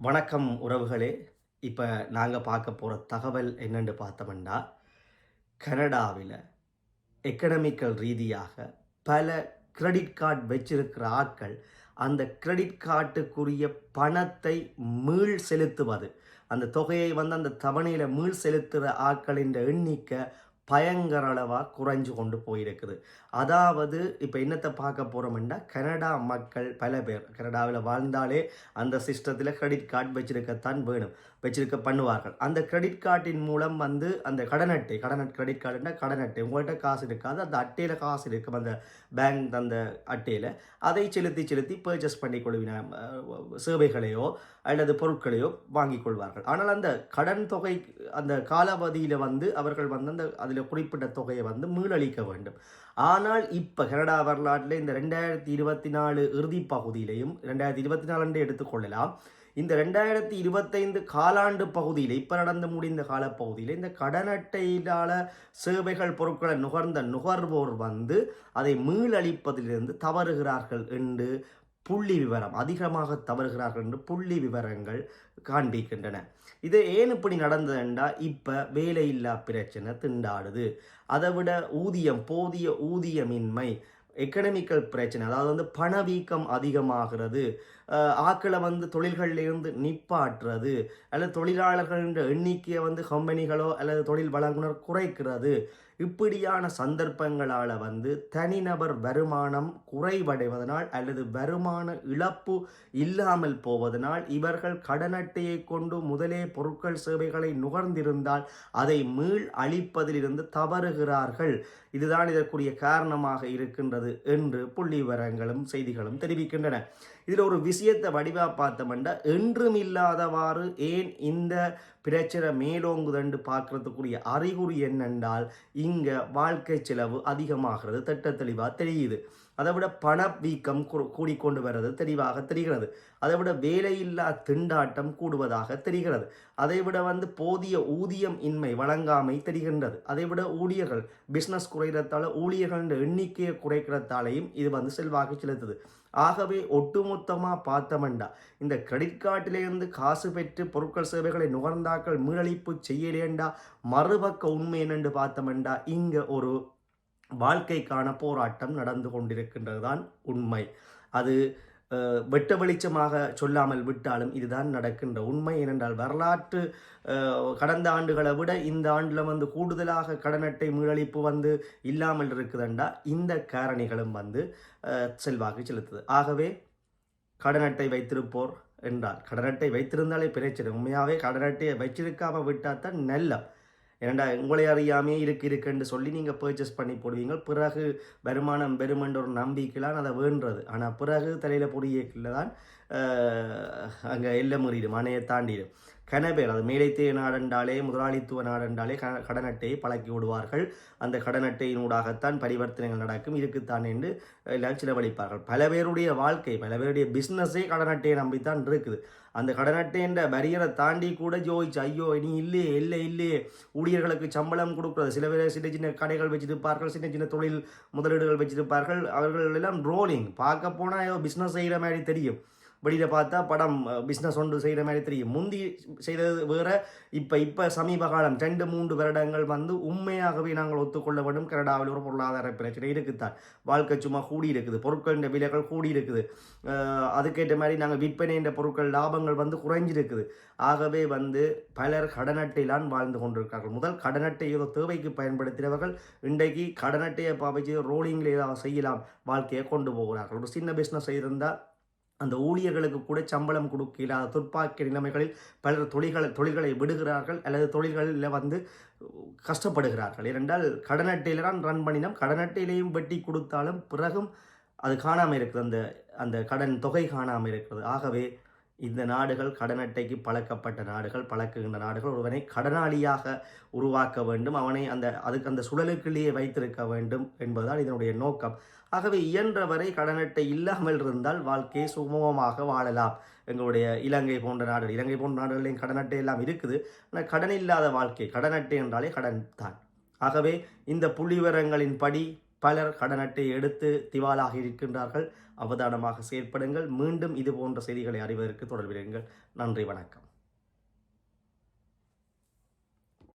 வணக்கம் உறவுகளே. இப்போ நாங்கள் பார்க்க போகிற தகவல் என்னென்னு பார்த்தோம்னா, கனடாவில் எக்கனாமிக்கல் ரீதியாக பல கிரெடிட் கார்டு வச்சிருக்கிற ஆட்கள் அந்த கிரெடிட் கார்டுக்குரிய பணத்தை மீள் செலுத்துவது, அந்த தொகையை அந்த தவணையில் மீள் செலுத்துகிற ஆட்களின் எண்ணிக்கை பயங்கர அளவாக குறைஞ்சு கொண்டு போயிருக்குது. அதாவது இப்போ என்னத்தை பார்க்க போகிறோம்னா, கனடா மக்கள் பல பேர் கனடாவில் வாழ்ந்தாலே அந்த சிஸ்டத்தில் கிரெடிட் கார்டு வச்சிருக்கத்தான் வேணும், வச்சிருக்க பண்ணுவார்கள். அந்த கிரெடிட் கார்டின் மூலம் அந்த கடன் அட்டை கிரெடிட் கார்டுனா கடன் அட்டை, உங்கள்கிட்ட காசு இருக்காது, அந்த அட்டையில் காசு இருக்கும், அந்த பேங்க் அந்த அட்டையில் அதை செலுத்தி செலுத்தி பர்ச்சேஸ் பண்ணி கொள்வின சேவைகளையோ அல்லது பொருட்களையோ வாங்கிக் கொள்வார்கள். ஆனால் அந்த கடன் தொகை அந்த காலாவதியில் அவர்கள் அந்த அதில் குறிப்பிட்ட தொகையை மீளளிக்க வேண்டும். ஆனால் இப்போ கனடா வரலாற்றில் இந்த 2024 இறுதி பகுதியிலையும் 2024 எடுத்துக்கொள்ளலாம், இந்த 2025 காலாண்டு பகுதியில் இப்போ நடந்து முடிந்த காலப்பகுதியில் இந்த கடன் அட்டையிலான சேவைகள் பொருட்களை நுகர்ந்த நுகர்வோர் அதை மீளளிப்பதிலிருந்து தவறுகிறார்கள் என்று புள்ளி விவரம், அதிகமாக தவறுகிறார்கள் என்று புள்ளி விவரங்கள் காண்பிக்கின்றன. இது ஏன் இப்படி நடந்ததுண்டா, இப்போ வேலையில்லா பிரச்சனை திண்டாடுது, அதை விட போதிய ஊதியமின்மை, எக்கனாமிக்கல் பிரச்சனை, அதாவது பணவீக்கம் அதிகமாகிறது, ஆக்களை தொழில்களிலிருந்து நிப்பாட்டுறது அல்லது தொழிலாளர்களின் எண்ணிக்கையை கம்பெனிகளோ அல்லது தொழில் வழங்குனர் குறைக்கிறது. இப்படியான சந்தர்ப்பங்களால் தனிநபர் வருமானம் குறைவடைவதனால் அல்லது வருமான இழப்பு இல்லாமல் போவதனால் இவர்கள் கடன் அட்டையை கொண்டு முதலே பொருட்கள் சேவைகளை நுகர்ந்திருந்தால் அதை மீள் அளிப்பதிலிருந்து தவறுகிறார்கள். இதுதான் இதற்குரிய காரணமாக இருக்கின்றது என்று புள்ளி விவரங்களும் செய்திகளும் தெரிவிக்கின்றன. இதில் ஒரு விஷயத்தை வடிவா பார்த்தோம்னா, என்றும் இல்லாதவாறு ஏன் இந்த பிரச்சனை மேலோங்குதண்டு பார்க்கறதுக்குரிய அறிகுறி என்னென்றால், இங்கே வாழ்க்கை செலவு அதிகமாகிறது திட்ட தெளிவாக தெரியுது. அதை விட பணவீக்கம் கூடிக்கொண்டு வர்றது தெளிவாக தெரிகிறது. அதை விட வேலையில்லா திண்டாட்டம் கூடுவதாக தெரிகிறது. அதை விட போதிய ஊதியம் இன்மை வழங்காமை தெரிகின்றது. அதை விட ஊழியர்கள் பிஸ்னஸ் குறைகிறதால ஊழியர்கள் எண்ணிக்கையை குறைக்கிறதாலையும் இது செல்வாக்கு செலுத்துது. ஆகவே ஒட்டுமொத்தமாக பார்த்தோம்னா, இந்த கிரெடிட் கார்டிலேருந்து காசு பெற்று பொருட்கள் சேவைகளை நுகர்ந்தாக்கள் மீளளிப்பு செய்யலேண்டா, மறுபக்க உண்மை என்னென்று பார்த்தோம்னா, இங்கே ஒரு வாழ்க்கைக்கான போராட்டம் நடந்து கொண்டிருக்கின்றது தான் உண்மை. அது வெட்ட வெளிச்சமாக சொல்லாமல் விட்டாலும் இதுதான் நடக்கின்ற உண்மை. ஏனென்றால் வரலாற்று கடந்த ஆண்டுகளை விட இந்த ஆண்டில் கூடுதலாக கடன் அட்டை மீளளிப்பு இல்லாமல் இருக்குதுண்டா, இந்த காரணிகளும் செல்வாக்கு செலுத்துது. ஆகவே கடன் அட்டை வைத்திருப்போர் என்றால், கடன் அட்டை வைத்திருந்தாலே பிரச்சனை, உண்மையாகவே கடன் அட்டையை வச்சிருக்காமல் விட்டால் தான் நல்ல. ஏன்னா உங்களை அறியாமே இருக்குன்னு சொல்லி நீங்கள் பர்ச்சேஸ் பண்ணி போடுவீங்க. பிறகு வருமானம் பெருமென்ற ஒரு நம்பிக்கைலாம் அதை வேண்டுறது. ஆனால் பிறகு தலையில் பொடியக்கில் தான் அங்கே எல்லாம் மீறிடும், அணையை தாண்டிடும். கனபேர் அது மேலைத்தேய நாடென்றாலே முதலாளித்துவ நாடென்றாலே கடன் அட்டையை பழக்கி விடுவார்கள். அந்த கடன் அட்டையினூடாகத்தான் பரிவர்த்தனைகள் நடக்கும், இருக்குத்தான் என்று எல்லாம் செலவழிப்பார்கள். பல பேருடைய வாழ்க்கை, பல பேருடைய பிஸ்னஸே கடன் அட்டையை நம்பித்தான் இருக்குது. அந்த கடன் அட்டைன்ற பரியரை தாண்டி கூட ஜோதிச்சு, ஐயோ நீ இல்லையே ஊழியர்களுக்கு சம்பளம் கொடுக்குறது. சில பேர் சின்ன சின்ன கடைகள் வச்சிருப்பார்கள், சின்ன சின்ன தொழில் முதலீடுகள் வச்சிருப்பார்கள். அவர்கள் எல்லாம் ரோலிங் பார்க்க போனால் ஏதோ பிஸ்னஸ் செய்கிற மாதிரி தெரியும், வெளியில் பார்த்தா படம் பிஸ்னஸ் ஒன்று செய்கிற மாதிரி தெரியும். முந்தி செய்தது வேறு, இப்போ சமீப காலம் 2-3 வருடங்கள் உண்மையாகவே நாங்கள் ஒத்துக்கொள்ள வேண்டும், கனடாவில் ஒரு பொருளாதார பிரச்சனை இருக்குத்தான். வாழ்க்கை சும்மா கூடி இருக்குது, பொருட்களின் விலைகள் கூடி இருக்குது, அதுக்கேற்ற மாதிரி நாங்கள் விற்பனை என்ற பொருட்கள் லாபங்கள் குறைஞ்சிருக்குது. ஆகவே பலர் கடன் அட்டையிலான் வாழ்ந்து கொண்டிருக்கிறார்கள். முதல் கடன் அட்டை ஏதோ தேவைக்கு பயன்படுத்தினவர்கள் இன்றைக்கு கடன் அட்டையை பாவிச்சு ரோலிங்கில் ஏதாவது செய்யலாம் வாழ்க்கையை கொண்டு போகிறார்கள். ஒரு சின்ன பிஸ்னஸ் செய்திருந்தால் அந்த ஊழியர்களுக்கு கூட சம்பளம் கொடுக்க இல்லாத துர்ப்பாக்கிய நிலைமைகளில் பலர் தொழில்களை விடுகிறார்கள் அல்லது தொழில்களில் கஷ்டப்படுகிறார்கள். ஏனென்றால் கடன் அட்டையில் தான் ரன் பண்ணினோம், கடன் அட்டையிலையும் வெட்டி கொடுத்தாலும் பிறகும் அது காணாமல் இருக்குது, அந்த கடன் தொகை காணாமல் இருக்கிறது. ஆகவே இந்த நாடுகள் கடன் அட்டைக்கு பழக்கப்பட்ட நாடுகள், பழக்குகின்ற நாடுகள் ஒருவனை கடனாளியாக உருவாக்க வேண்டும், அவனை அதுக்கு அந்த சுழலுக்குள்ளேயே வைத்திருக்க வேண்டும் என்பதுதான் இதனுடைய நோக்கம். ஆகவே இயன்றவரை கடன் அட்டை இல்லாமல் இருந்தால் வாழ்க்கையை சுமூகமாக வாழலாம். எங்களுடைய இலங்கை போன்ற நாடுகளையும் கடன் அட்டை எல்லாம் இருக்குது. ஆனால் கடன் இல்லாத வாழ்க்கை, கடன் அட்டை என்றாலே கடன் தான். ஆகவே இந்த புள்ளிவிவரங்களின் படி பலர் கடன் அட்டை எடுத்து திவாலாக இருக்கின்றார்கள். அவதானமாக செயற்படுங்கள். மீண்டும் இது போன்ற செய்திகளை அறிவதற்கு தொடர்பிடுங்கள். நன்றி, வணக்கம்.